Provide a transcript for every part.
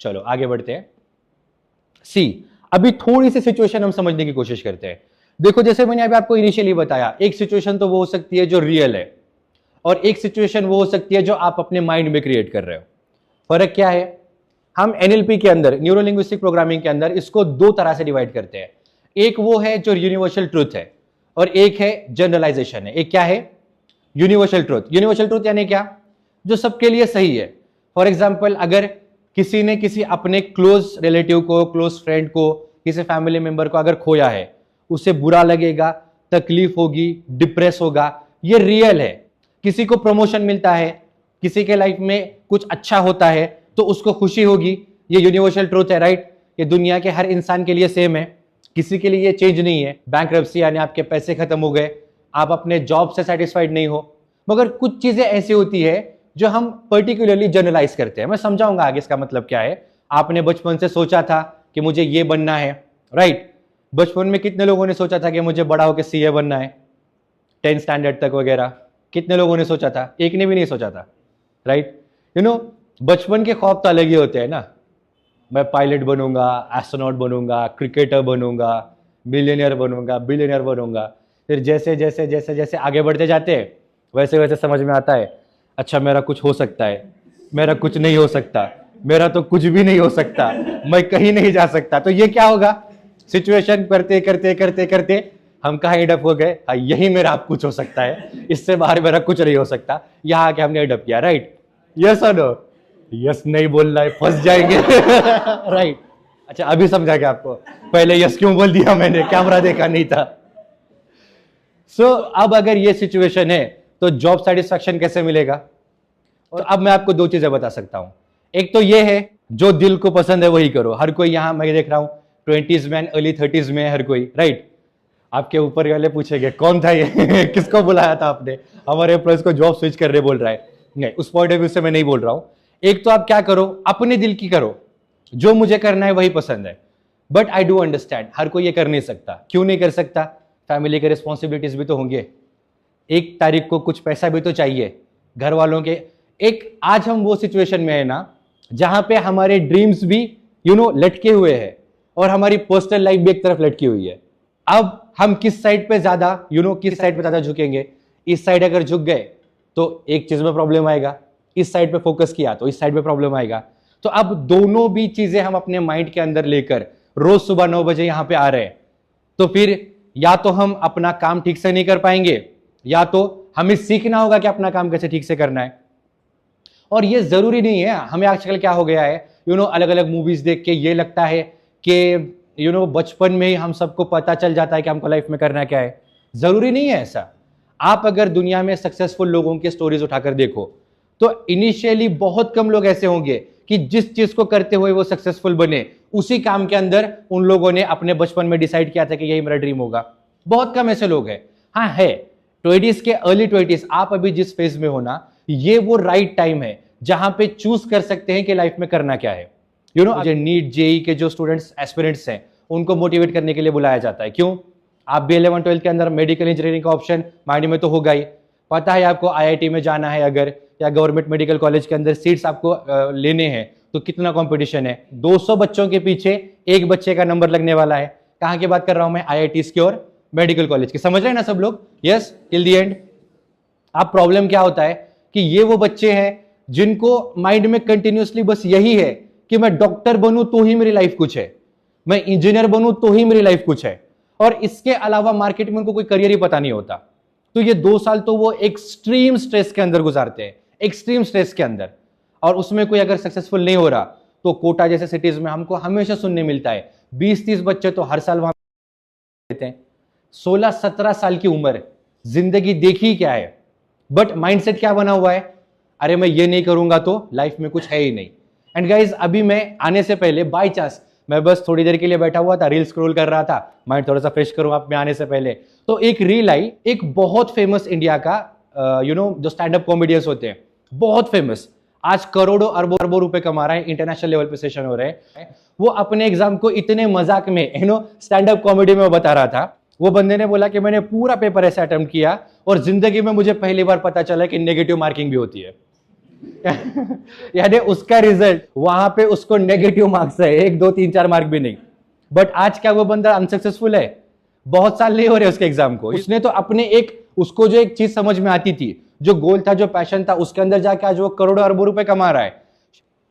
चलो आगे बढ़ते हैं। सी, अभी थोड़ी सी सिचुएशन हम समझने की कोशिश करते हैं। देखो जैसे मैंने अभी आपको इनिशियली बताया, एक सिचुएशन तो वो हो सकती है जो रियल है, और एक सिचुएशन वो हो सकती है जो आप अपने माइंड में क्रिएट कर रहे हो। फर्क क्या है? हम एनएलपी के अंदर, न्यूरो लिंग्विस्टिक प्रोग्रामिंग के अंदर, इसको दो तरह से डिवाइड करते हैं। एक वो है जो यूनिवर्सल ट्रूथ है, और एक है जनरलाइजेशन है। एक क्या है? Universal truth. यूनिवर्सल ट्रूथ यानी क्या? जो सबके लिए सही है। फॉर एग्जाम्पल, अगर किसी ने किसी अपने क्लोज रिलेटिव को, क्लोज फ्रेंड को, किसी फैमिली मेंबर को अगर खोया है, उसे बुरा लगेगा, तकलीफ होगी, डिप्रेस होगा, ये रियल है। किसी को प्रमोशन मिलता है, किसी के लाइफ में कुछ अच्छा होता है, तो उसको खुशी होगी, ये यूनिवर्सल ट्रूथ है, राइट? ये दुनिया के हर इंसान के लिए सेम है, किसी के लिए ये चेंज नहीं है। बैंकरप्सी यानी आपके पैसे खत्म हो गए, आप अपने जॉब से सेटिस्फाइड नहीं हो, मगर कुछ चीजें ऐसी होती है जो हम पर्टिकुलरली जनरलाइज करते हैं। मैं समझाऊंगा आगे इसका मतलब क्या है। आपने बचपन से सोचा था कि मुझे ये बनना है, राइट? बचपन में कितने लोगों ने सोचा था कि मुझे बड़ा होकर सीए बनना है, 10th स्टैंडर्ड तक वगैरह? कितने लोगों ने सोचा था? एक ने भी नहीं सोचा था, राइट? बचपन के ख्वाब तो अलग ही होते हैं ना। मैं पायलट बनूंगा, एस्ट्रोनॉट बनूंगा, क्रिकेटर बनूंगा, मिलियनियर बनूंगा, बिलियनियर बनूंगा। फिर जैसे जैसे जैसे जैसे आगे बढ़ते जाते हैं, वैसे वैसे समझ में आता है, अच्छा मेरा कुछ हो सकता है, मेरा कुछ नहीं हो सकता, मेरा तो कुछ भी नहीं हो सकता, मैं कहीं नहीं जा सकता। तो ये क्या होगा? सिचुएशन करते करते करते करते हम कहाँ एडअप हो गए? यही मेरा आप कुछ हो सकता है, इससे बाहर मेरा कुछ नहीं हो सकता। यहाँ आके हमने एडअप किया, राइट? यस और नो? यस नहीं बोलना है, फंस जाएंगे। राइट? अच्छा अभी समझा क्या आपको? पहले यस क्यों बोल दिया मैंने? कैमरा देखा नहीं था। अब अगर ये सिचुएशन है तो जॉब सेटिस्फैक्शन कैसे मिलेगा? और अब मैं आपको दो चीजें बता सकता हूं। एक तो ये है, जो दिल को पसंद है वही करो। हर कोई यहां मैं देख रहा हूं 20s में, अर्ली 30s में, हर कोई, राइट? आपके ऊपर वाले पूछेंगे कौन था ये? किसको बुलाया था आपने? हमारे एम्प्लॉइज को जॉब स्विच करने बोल रहा है। नहीं, उस पॉइंट ऑफ व्यू से मैं नहीं बोल रहा हूं। एक तो आप क्या करो, अपने दिल की करो, जो मुझे करना है वही पसंद है। बट आई डू अंडरस्टैंड, हर कोई ये कर नहीं सकता। क्यों नहीं कर सकता? फैमिली के रिस्पॉन्सिबिलिटीज भी तो होंगे, एक तारीख को कुछ पैसा भी तो चाहिए, घर वालों के। एक आज हम वो सिचुएशन में है ना, जहां पे हमारे ड्रीम्स भी लटके हुए हैं, और हमारी पर्सनल लाइफ भी एक तरफ लटकी हुई है। अब हम किस साइड पे ज्यादा किस साइड पे ज्यादा झुकेंगे? इस साइड अगर झुक गए तो एक चीज में प्रॉब्लम आएगा, इस साइड पे फोकस किया तो इस साइड पे प्रॉब्लम आएगा। तो अब दोनों भी चीजें हम अपने माइंड के अंदर लेकर रोज सुबह 9 बजे यहां पे आ रहे हैं, तो फिर या तो हम अपना काम ठीक से नहीं कर पाएंगे, या तो हमें सीखना होगा कि अपना काम कैसे ठीक से करना है। और ये जरूरी नहीं है, हमें आजकल क्या हो गया है, अलग अलग मूवीज देख के ये लगता है कि बचपन में ही हम सबको पता चल जाता है कि हमको लाइफ में करना क्या है। जरूरी नहीं है ऐसा। आप अगर दुनिया में सक्सेसफुल लोगों की स्टोरीज उठाकर देखो, तो इनिशियली बहुत कम लोग ऐसे होंगे कि जिस चीज को करते हुए वो सक्सेसफुल बने, उसी काम के अंदर उन लोगों ने अपने बचपन में डिसाइड किया था कि यही मेरा ड्रीम होगा। बहुत कम ऐसे लोग हैं। हाँ है, 20s के अर्ली 20s, आप अभी जिस फेज में हो ना, ये वो राइट टाइम है जहां पे चूज कर सकते हैं कि लाइफ में करना क्या है। नीट जेई के जो स्टूडेंट्स एस्पिरेंट्स हैं, उनको मोटिवेट करने के लिए बुलाया जाता है। क्यों? आप भी 11 12 के अंदर मेडिकल इंजीनियरिंग का ऑप्शन माइंड में तो होगा ही। पता है आपको आईआईटी में जाना है अगर, या गवर्नमेंट मेडिकल कॉलेज के अंदर सीट्स आपको लेने हैं, तो कितना कंपटीशन है। 200 बच्चों के पीछे एक बच्चे का नंबर लगने वाला है। कहां की बात कर रहा हूं मैं? आईआईटीज की और मेडिकल कॉलेज की। समझ रहे हैं ना सब लोग? Yes, till the end. अब प्रॉब्लम क्या होता है कि ये वो बच्चे हैं जिनको माइंड में कंटिन्यूसली बस यही है कि मैं डॉक्टर बनूं तो ही मेरी लाइफ कुछ है, मैं इंजीनियर बनूं तो ही मेरी लाइफ कुछ है, और इसके अलावा मार्केट में उनको कोई करियर ही पता नहीं होता। तो ये 2 साल तो वो एक्सट्रीम स्ट्रेस के अंदर गुजारते हैं, एक्सट्रीम स्ट्रेस के अंदर। और उसमें कोई अगर सक्सेसफुल नहीं हो रहा, तो कोटा जैसे सिटीज में हमको हमेशा सुनने मिलता है 20-30 बच्चे तो हर साल वहां देते हैं। 16-17 साल की उम्र, जिंदगी देखी क्या है, बट माइंडसेट क्या बना हुआ है? अरे मैं ये नहीं करूंगा तो लाइफ में कुछ है ही नहीं। एंड गाइज, अभी मैं आने से पहले बाय चांस मैं बस थोड़ी देर के लिए बैठा हुआ था, रील स्क्रॉल कर रहा था, माइंड थोड़ा सा फ्रेश करूं आप में आने से पहले, तो एक रील आई, एक बहुत फेमस इंडिया का जो स्टैंड अप कॉमेडियंस होते हैं, बहुत फेमस, आज करोड़ों अरबों रुपए कमा रहा है, इंटरनेशनल लेवल पे सेशन हो रहे हैं। वो अपने एग्जाम को इतने मजाक में स्टैंड अप कॉमेडी में बता रहा था। वो बंदे ने बोला कि मैंने पूरा पेपर ऐसे अटेम्प्ट किया और जिंदगी में मुझे पहली बार पता चला कि नेगेटिव मार्किंग भी होती है। यानी उसका रिजल्ट वहां पे उसको नेगेटिव मार्क्स है, 1 2 3 4 मार्क भी नहीं। बट आज क्या वो बंदा अनसक्सेसफुल है? बहुत साल नहीं हो रहे उसके एग्जाम को। उसने तो अपने उसको जो एक चीज समझ में आती थी, जो गोल था, जो पैशन था, उसके अंदर जाके आज वो करोड़ों अरबों रुपए कमा रहा है।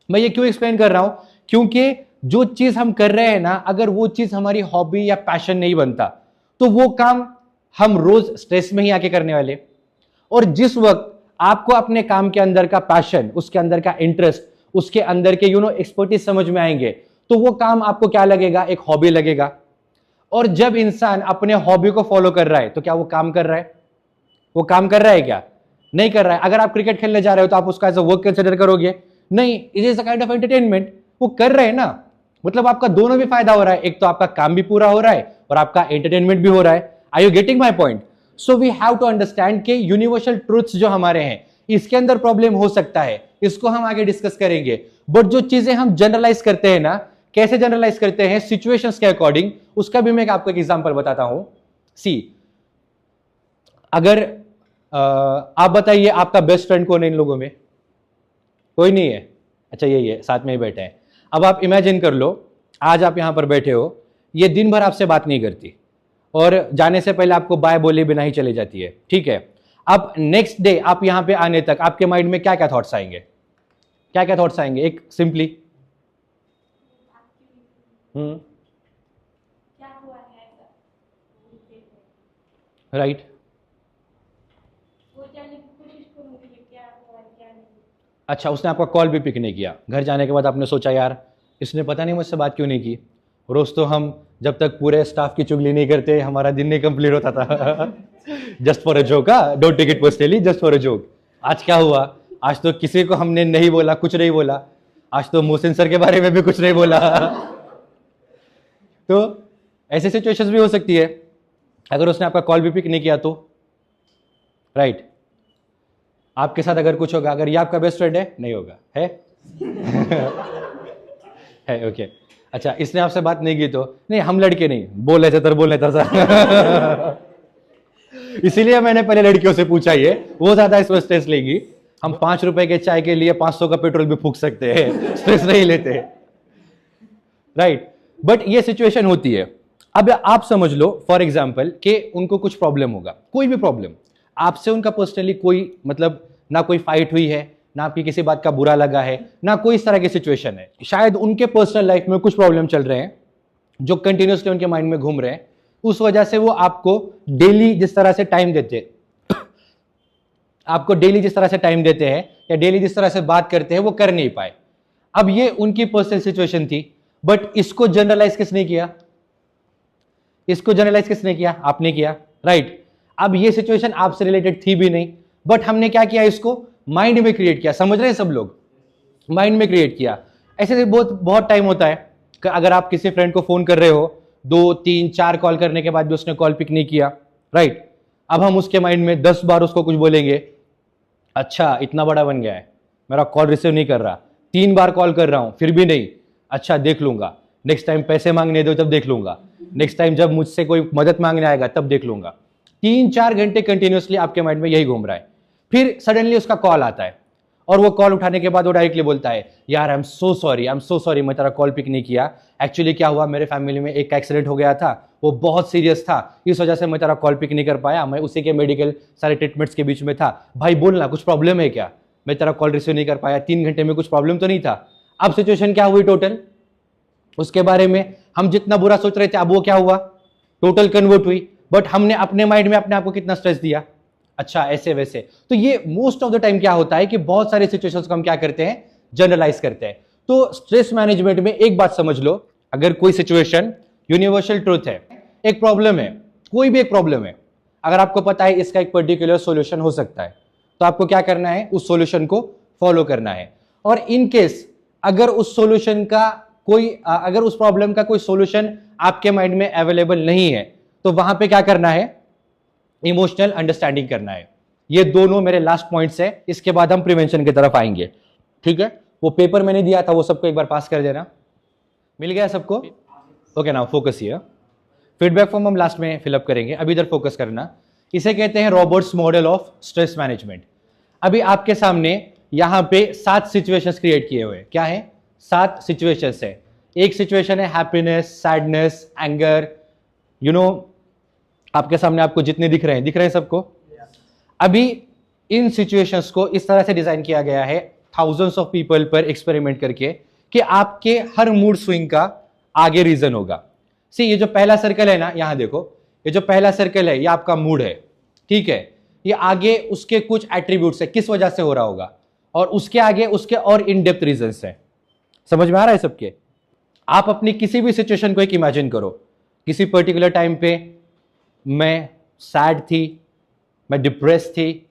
मैं ये क्यों एक्सप्लेन कर रहा हूं? क्योंकि जो चीज हम कर रहे हैं ना, अगर वो चीज हमारी हॉबी या पैशन नहीं बनता तो वो काम हम रोज स्ट्रेस में ही आके करने वाले। और जिस वक्त आपको अपने काम के अंदर का पैशन, उसके अंदर का इंटरेस्ट, उसके अंदर के एक्सपर्टीज समझ में आएंगे, तो वो काम आपको क्या लगेगा? एक हॉबी लगेगा। और जब इंसान अपने हॉबी को फॉलो कर रहा है तो क्या वो काम कर रहा है? वो काम कर रहा है क्या? नहीं कर रहा है। अगर आप क्रिकेट खेलने जा रहे हो तो आप उसका एज अ वर्क कंसिडर करोगे? नहीं, it is a kind of entertainment. वो कर रहे हैं ना, मतलब आपका दोनों भी फायदा हो रहा है। एक तो आपका काम भी पूरा हो रहा है और आपका एंटरटेनमेंट भी हो रहा है। Are you getting my point? So we have to understand कि यूनिवर्सल ट्रूथ्स जो हमारे हैं, इसके अंदर प्रॉब्लम हो सकता है, इसको हम आगे डिस्कस करेंगे। बट जो चीजें हम जनरलाइज करते हैं ना, कैसे जनरलाइज करते हैं? सिचुएशंस के अकॉर्डिंग। उसका भी मैं आपको एक एग्जांपल बताता हूं। सी, अगर आप बताइए आपका बेस्ट फ्रेंड कौन है इन लोगों में? कोई नहीं है? अच्छा, यही है, साथ में ही बैठे हैं। अब आप इमेजिन कर लो, आज आप यहां पर बैठे हो, ये दिन भर आपसे बात नहीं करती और जाने से पहले आपको बाय बोले बिना ही चली जाती है, ठीक है? अब नेक्स्ट डे आप यहां पे आने तक आपके माइंड में क्या क्या थॉट्स आएंगे? क्या क्या थॉट्स आएंगे? एक सिंपली राइट। अच्छा, उसने आपका कॉल भी पिक नहीं किया। घर जाने के बाद आपने सोचा, यार इसने पता नहीं मुझसे बात क्यों नहीं की। रोज तो हम जब तक पूरे स्टाफ की चुगली नहीं करते हमारा दिन नहीं कंप्लीट होता था। Just for a joke, don't take it personally, just for a joke. आज क्या हुआ? आज तो किसी को हमने नहीं बोला, कुछ नहीं बोला। आज तो मोहसिन सर के बारे में भी कुछ नहीं बोला। तो ऐसी सिचुएशंस भी हो सकती है अगर उसने आपका कॉल भी पिक नहीं किया तो, राइट। आपके साथ अगर कुछ होगा, अगर ये आपका बेस्ट फ्रेंड है, नहीं होगा, है? है, ओके। अच्छा, इसने आपसे बात नहीं की तो नहीं, हम लड़के नहीं बोले थे, बोलने था। इसीलिए मैंने पहले लड़कियों से पूछा, ये वो ज्यादा इसमें स्ट्रेस लेगी। हम 5 रुपए के चाय के लिए 500 का पेट्रोल भी फूंक सकते हैं, स्ट्रेस नहीं लेते, राइट। बट ये सिचुएशन होती है। अब आप समझ लो फॉर एग्जाम्पल कि उनको कुछ प्रॉब्लम होगा, कोई भी प्रॉब्लम, आपसे उनका पर्सनली कोई मतलब ना कोई फाइट हुई है, ना आपकी किसी बात का बुरा लगा है, ना कोई इस तरह की सिचुएशन है। शायद उनके पर्सनल लाइफ में कुछ प्रॉब्लम चल रहे हैं जो कंटिन्यूसली उनके माइंड में घूम रहे हैं। उस वजह से वो आपको डेली जिस तरह से टाइम देते हैं या डेली जिस तरह से बात करते हैं, वो कर नहीं पाए। अब ये उनकी पर्सनल सिचुएशन थी, बट इसको जनरलाइज किसने किया? आपने किया, राइट। अब ये सिचुएशन आपसे रिलेटेड थी भी नहीं, बट हमने क्या किया? इसको माइंड में क्रिएट किया। समझ रहे हैं सब लोग? माइंड में क्रिएट किया। ऐसे बहुत टाइम होता है कि अगर आप किसी फ्रेंड को फोन कर रहे हो, 2 3 4 कॉल करने के बाद भी उसने कॉल पिक नहीं किया, राइट। अब हम उसके माइंड में 10 बार उसको कुछ बोलेंगे, अच्छा इतना बड़ा बन गया है, मेरा कॉल रिसीव नहीं कर रहा, 3 बार कॉल कर रहा हूं फिर भी नहीं, अच्छा देख लूंगा, नेक्स्ट टाइम पैसे मांगने दो तब देख लूंगा, नेक्स्ट टाइम जब मुझसे कोई मदद मांगने आएगा तब देख लूंगा। 3-4 घंटे कंटिन्यूसली आपके माइंड में यही घूम रहा है। फिर सडनली उसका कॉल आता है और वो कॉल उठाने के बाद वो डायरेक्टली बोलता है, यार आई एम सो सॉरी, मैं तेरा कॉल पिक नहीं किया। एक्चुअली क्या हुआ, मेरे फैमिली में एक एक्सीडेंट हो गया था, वो बहुत सीरियस था, इस वजह से मैं तेरा कॉल पिक नहीं कर पाया। मैं उसी के मेडिकल सारे ट्रीटमेंट्स के बीच में था। भाई बोलना, कुछ प्रॉब्लम है क्या? मैं तेरा कॉल रिसीव नहीं कर पाया, 3 घंटे में कुछ प्रॉब्लम तो नहीं था। अब सिचुएशन क्या हुई टोटल? उसके बारे में हम जितना बुरा सोच रहे थे, अब वो क्या हुआ? टोटल कन्वर्ट हुई। बट हमने अपने माइंड में अपने आप को कितना स्ट्रेस दिया? अच्छा ऐसे वैसे। तो ये मोस्ट ऑफ द टाइम क्या होता है कि बहुत सारे सिचुएशंस को हम क्या करते हैं? जनरलाइज करते हैं। तो स्ट्रेस मैनेजमेंट में एक बात समझ लो, अगर कोई सिचुएशन यूनिवर्सल ट्रूथ है, एक प्रॉब्लम है, कोई भी एक प्रॉब्लम है, अगर आपको पता है इसका एक पर्टिकुलर सॉल्यूशन हो सकता है, तो आपको क्या करना है? उस सॉल्यूशन को फॉलो करना है। और इन केस अगर उस सॉल्यूशन का अगर उस प्रॉब्लम का कोई सॉल्यूशन आपके माइंड में अवेलेबल नहीं है, तो वहां पे क्या करना है? इमोशनल अंडरस्टैंडिंग करना है। ये दोनों मेरे लास्ट पॉइंट्स है, इसके बाद हम प्रिवेंशन की तरफ आएंगे, ठीक है? वो पेपर मैंने दिया था, वो सबको एक बार पास कर देना। मिल गया सबको? Okay, now focus here. Feedback form हम लास्ट में फिलअप करेंगे, अभी इधर फोकस करना। इसे कहते हैं Roberts model of stress management. अभी आपके सामने यहां पे 7 सिचुएशंस क्रिएट किए हुए हैं। क्या है? 7 सिचुएशंस है। एक सिचुएशन है happiness, sadness, anger, you know, आपके सामने आपको जितने दिख रहे हैं सबको। अभी इन सिचुएशंस को इस तरह से डिजाइन किया गया है थाउजेंड्स ऑफ पीपल पर एक्सपेरिमेंट करके कि आपके हर मूड स्विंग का आगे रीजन होगा। सी, ये जो पहला सर्कल है ना, यहां देखो, ये जो पहला सर्कल है ये आपका मूड है, ठीक है। ये आगे उसके कुछ एट्रीब्यूट्स है, किस वजह से हो रहा होगा, और उसके आगे उसके और इन डेप्थ रीजंस हैं। समझ में आ रहा है सबके? आप अपनी किसी भी सिचुएशन को एक इमेजिन करो, किसी पर्टिकुलर टाइम पे मैं सैड थी, मैं डिप्रेस थी,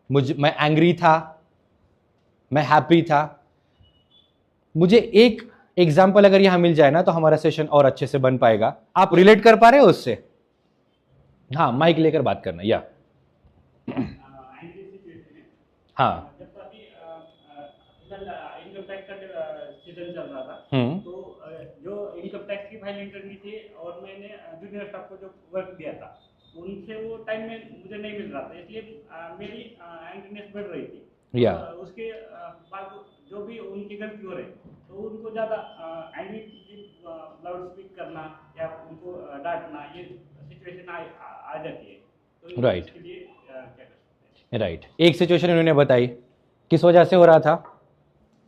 मैं एंग्री था, मैं हैप्पी था। मुझे एक एग्जाम्पल अगर यहां मिल जाए ना तो हमारा सेशन और अच्छे से बन पाएगा। आप रिलेट कर पा रहे हो उससे? हाँ, माइक लेकर बात करना। या हाँ, इनकम टैक्स का सीजन चल रहा था, तो जो इनकम टैक्स की फाइलिंग करनी थी और मैंने जूनियर स्टाफ को जो वर्क दिया था उनसे वो टाइम में मुझे नहीं मिल रहा था, इसलिए मेरी एंग्रीनेस बढ़ रही थी। या उसके बाद जो भी उनकी गलती हो रही तो उनको ज़्यादा एंग्री लाउड स्पीक करना या उनको डांटना, ये सिचुएशन आ जाती है। तो राइट, इसके लिए क्या कर सकते हैं? राइट। एक सिचुएशन उन्होंने बताई, किस वजह से हो रहा था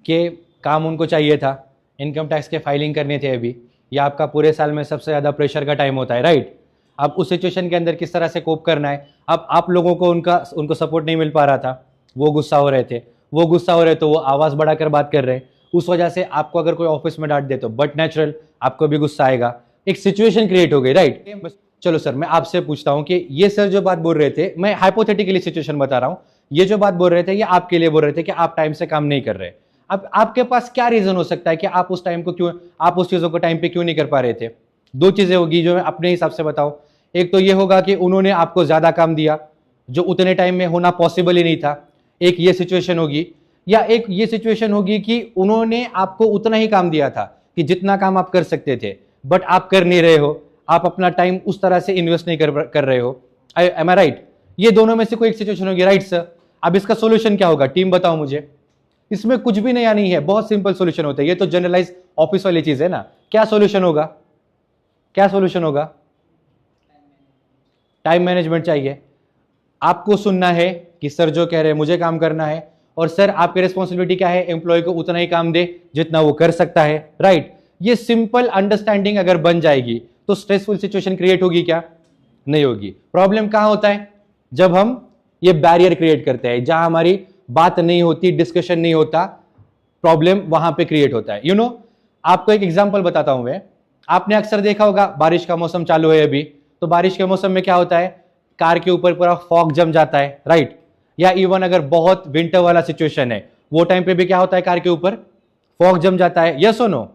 कि काम उनको चाहिए था, इनकम टैक्स के फाइलिंग करने थे अभी, या आपका पूरे साल में सबसे ज़्यादा प्रेशर का टाइम होता है, राइट। अब उस सिचुएशन के अंदर किस तरह से कोप करना है। अब आप लोगों को उनको सपोर्ट नहीं मिल पा रहा था, वो गुस्सा हो रहे थे, तो वो आवाज़ बढ़ाकर बात कर रहे हैं, उस वजह से आपको अगर कोई ऑफिस में डांट दे तो बट नेचुरल आपको भी गुस्सा आएगा, एक सिचुएशन क्रिएट हो गई, राइट। चलो सर, मैं आपसे पूछता हूं कि ये सर जो बात बोल रहे थे, मैं हाइपोथेटिकली सिचुएशन बता रहा हूं, ये जो बात बोल रहे थे ये आपके लिए बोल रहे थे कि आप टाइम से काम नहीं कर रहे। अब आपके पास क्या रीजन हो सकता है कि आप उस टाइम को क्यों, आप उस चीजों को टाइम पे क्यों नहीं कर पा रहे थे? 2 चीजें होगी जो मैं अपने हिसाब से बताऊं। एक तो ये होगा कि उन्होंने आपको ज्यादा काम दिया जो उतने टाइम में होना पॉसिबल ही नहीं था, एक ये सिचुएशन होगी। या एक ये सिचुएशन होगी कि उन्होंने आपको उतना ही काम दिया था कि जितना काम आप कर सकते थे, बट आप कर नहीं रहे हो, आप अपना टाइम उस तरह से इन्वेस्ट नहीं कर रहे हो। एम आई राइट? ये दोनों में से कोई एक सिचुएशन होगी, राइट सर। अब इसका सोल्यूशन क्या होगा, टीम बताओ मुझे। इसमें कुछ भी नया नहीं है, बहुत सिंपल सोल्यूशन होता है, ये तो जनरलाइज ऑफिस वाली चीज है ना। क्या सोल्यूशन होगा? क्या सोल्यूशन होगा? टाइम मैनेजमेंट चाहिए। आपको सुनना है कि सर जो कह रहे हैं मुझे काम करना है, और सर आपकी रिस्पॉन्सिबिलिटी क्या है, एम्प्लॉय को उतना ही काम दे जितना वो कर सकता है, राइट। ये सिंपल अंडरस्टैंडिंग अगर बन जाएगी तो स्ट्रेसफुल सिचुएशन क्रिएट होगी क्या? नहीं होगी। प्रॉब्लम कहां होता है? जब हम ये बैरियर क्रिएट करते हैं, जहां हमारी बात नहीं होती, डिस्कशन नहीं होता, प्रॉब्लम वहां पे क्रिएट होता है। यू नो, आपको एक एग्जांपल बताता हूं मैं। आपने अक्सर देखा होगा, बारिश का मौसम चालू है अभी, तो बारिश के मौसम में क्या होता है, कार के ऊपर पूरा फॉग जम जाता है, राइट। या इवन अगर बहुत विंटर वाला सिचुएशन है, वो टाइम पे भी क्या होता है, कार के ऊपर फॉग जम जाता है, यस और नो।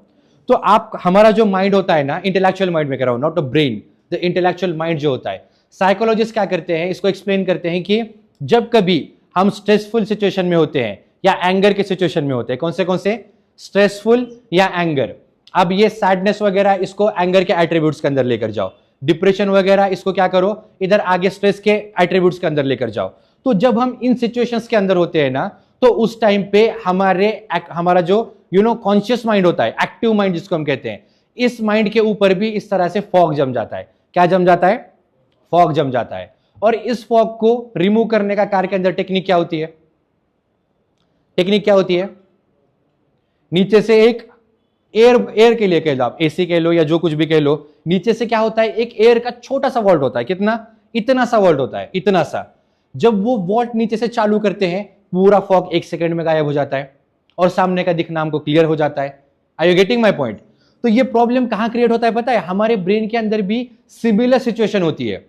तो आप, हमारा जो माइंड होता है ना, इंटेलेक्चुअल माइंड में कह रहा हूं, not a brain, the intellectual mind जो होता है, साइकोलॉजिस्ट क्या करते हैं, इसको एक्सप्लेन करते हैं कि जब कभी हम स्ट्रेसफुल सिचुएशन में होते हैं या एंगर के सिचुएशन में होते हैं, कौन से स्ट्रेसफुल या एंगर। अब ये सैडनेस वगैरह इसको एंगर के एट्रीब्यूट्स के अंदर लेकर जाओ, डिप्रेशन वगैरह इसको क्या करो, इधर आगे स्ट्रेस के एट्रीब्यूट्स के अंदर लेकर जाओ। तो जब हम इन सिचुएशंस के अंदर होते हैं ना, तो उस टाइम पे हमारा जो कॉन्शियस माइंड होता है, एक्टिव माइंड जिसको हम कहते हैं, इस माइंड के ऊपर भी इस तरह से फॉग जम जाता है। क्या जम जाता है? फॉग जम जाता है। और इस फॉग को रिमूव करने का कार के अंदर टेक्निक क्या होती है? टेक्निक क्या होती है? नीचे से एक एयर के लिए कह लो, आप एसी कह लो या जो कुछ भी कह लो, नीचे से क्या होता है, एक एयर का छोटा सा वॉल्ट होता है। कितना? इतना सा वॉल्ट होता है, इतना सा। जब वो वॉल्ट नीचे से चालू करते हैं, पूरा फॉग 1 सेकंड में गायब हो जाता है और सामने का दिखना हमको क्लियर हो जाता है। Are you getting my point? तो ये प्रॉब्लम कहां क्रिएट होता है पता है? हमारे ब्रेन के अंदर भी सिमिलर सिचुएशन होती है।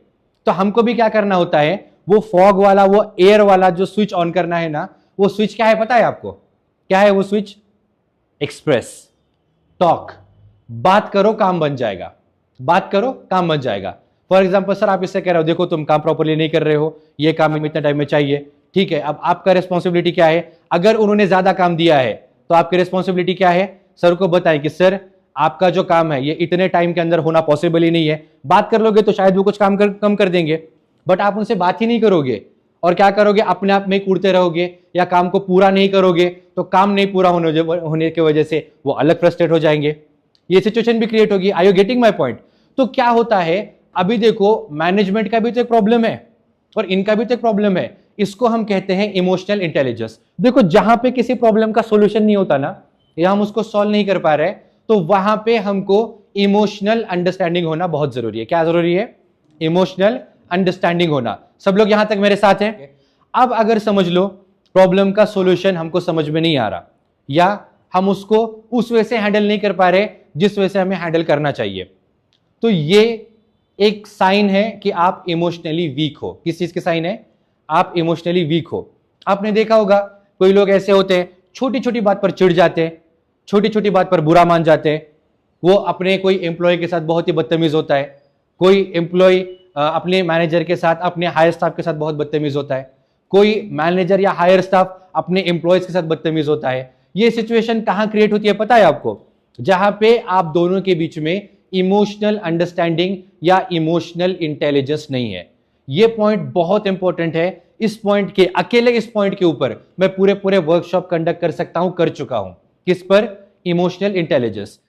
तो हमको भी क्या करना होता है, वो फॉग वाला, वो एयर वाला जो स्विच ऑन करना है ना, वो स्विच क्या है पता है आपको? क्या है वो स्विच? एक्सप्रेस, टॉक, बात करो काम बन जाएगा, बात करो काम बन जाएगा। फॉर एग्जाम्पल, सर आप इससे कह रहे हो, देखो तुम काम प्रॉपरली नहीं कर रहे हो, ये काम इतने टाइम में चाहिए, ठीक है। अब आपका रिस्पॉन्सिबिलिटी क्या है? अगर उन्होंने ज्यादा काम दिया है तो आपकी रिस्पॉन्सिबिलिटी क्या है? सर को बताएं कि सर आपका जो काम है ये इतने टाइम के अंदर होना पॉसिबल ही नहीं है। बात कर लोगे तो शायद वो कुछ काम कम कर देंगे, बट आप उनसे बात ही नहीं करोगे और क्या करोगे, अपने आप में ही कूदते रहोगे या काम को पूरा नहीं करोगे तो काम नहीं पूरा होने की वजह से वो अलग फ्रस्ट्रेट हो जाएंगे, ये सिचुएशन भी क्रिएट होगी। Are you getting my point? तो क्या होता है, अभी देखो मैनेजमेंट का भी तो एक प्रॉब्लम है और इनका भी तो एक प्रॉब्लम है, इसको हम कहते हैं इमोशनल इंटेलिजेंस। देखो जहां पे किसी प्रॉब्लम का सॉल्यूशन नहीं होता ना, या हम उसको सॉल्व नहीं कर पा रहे, तो वहां पे हमको इमोशनल अंडरस्टैंडिंग होना बहुत जरूरी है। क्या जरूरी है? इमोशनल अंडरस्टैंडिंग होना। सब लोग यहां तक मेरे साथ हैं? अब अगर समझ लो प्रॉब्लम का सॉल्यूशन हमको समझ में नहीं आ रहा, या हम उसको उस वे से हैंडल नहीं कर पा रहे जिस वजह से हमें हैंडल करना चाहिए, तो ये एक साइन है कि आप इमोशनली वीक हो। किस चीज के साइन है? आप इमोशनली वीक हो। आपने देखा होगा कोई लोग ऐसे होते हैं, छोटी छोटी बात पर चिढ़ जाते हैं, छोटी छोटी बात पर बुरा मान जाते हैं। वो अपने कोई एम्प्लॉय के साथ बहुत ही बदतमीज होता है, कोई एम्प्लॉय अपने मैनेजर के साथ, अपने हायर स्टाफ के साथ बहुत बदतमीज होता है, कोई मैनेजर या हायर स्टाफ अपने एम्प्लॉयज के साथ बदतमीज होता है। ये सिचुएशन कहां क्रिएट होती है पता है आपको? जहां पे आप दोनों के बीच में इमोशनल अंडरस्टैंडिंग या इमोशनल इंटेलिजेंस नहीं है। ये पॉइंट बहुत इंपॉर्टेंट है। इस पॉइंट के अकेले इस पॉइंट के ऊपर मैं पूरे वर्कशॉप कंडक्ट कर सकता हूं, कर चुका हूं। किस पर? Emotional intelligence.